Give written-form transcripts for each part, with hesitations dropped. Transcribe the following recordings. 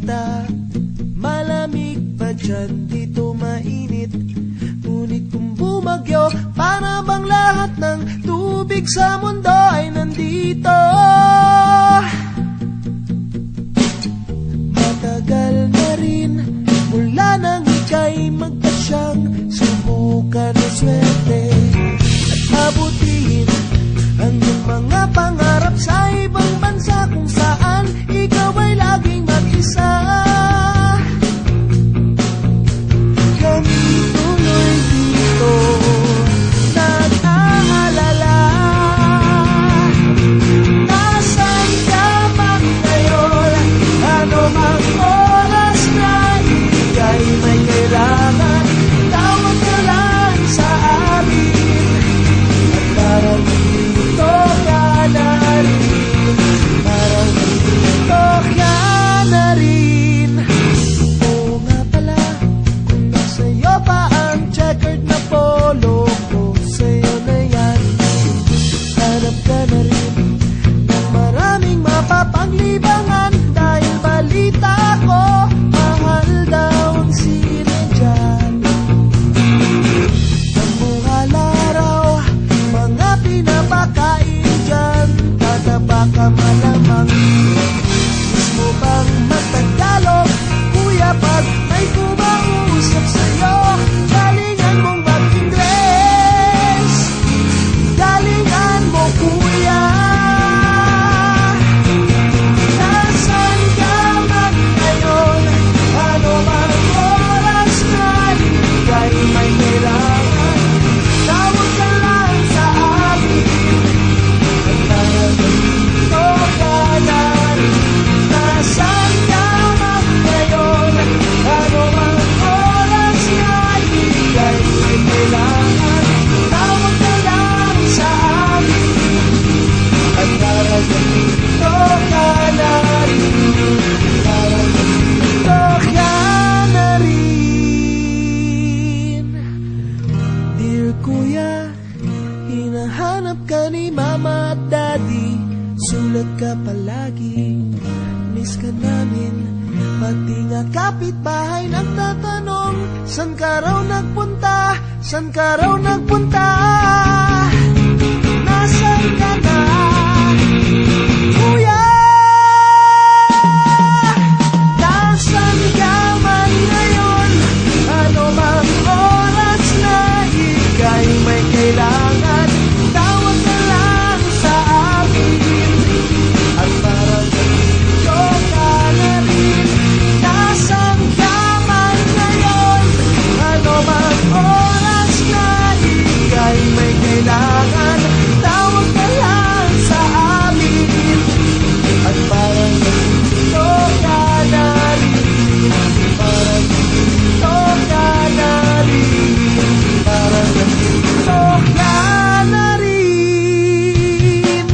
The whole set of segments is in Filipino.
kita. Malamig pa dyan, dito mainit. Ngunit kung bumagyo, para bang lahat ng tubig sa mundo ay nandito. Matagal na rin mula nang ika'y magpasyang subukan ng swerte at mabutiin ang iyong mga pangarap sa ibang bansa kung saan ikaw ay laging mag-isa. Kami tuloy dito nag-aalala, nasaan ka man ngayon? Ano mang oras na ika'y may kailangan, tawag ka lang sa amin. At parang dito ka na rin, parang dito ka na rin. Oo nga pala, kung sa'yo pa ang checkered na polo ko, sa'yo na yan. Hanap ka na rin ng maraming mapapaglibangan, dahil balita ko, mahal daw ang sine dyan. Ang buhal araw, mga pinapakain dyan, tataba ka malamang. Gusto bang magtagalog, kuya, pag may kumausap sa'yo? Galingan mong mag-Ingles, galingan mo, kuya. Nasaan ka man ngayon? Ano mang oras na ika'y may kailangan, tawag ka lang sa amin. At parang dito ka na rin, nasaan ka man ngayon? Ano mang oras na ika'y may kailangan, tawag ka lang sa amin. At parang dito ka na rin, parang dito ka na rin. Dear Kuya, hinahanap ka ni Mama at Daddy, sulat ka palagi, miss ka namin. Pati nga kapitbahay nagtatanong, san ka raw nagpunta, san ka raw nagpunta? Nasaan ka na, Kuya? Nasaan ka man ngayon? Ano mang oras na ika'y may kailangan, tawag ka lang sa amin. At parang dito ka na rin, nasaan ka man ngayon? Ano mang oras na ika'y may kailangan, tawag ka lang sa amin. At parang dito ka na rin, parang dito ka na rin, parang dito ka na rin.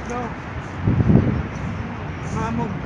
No. Mamog.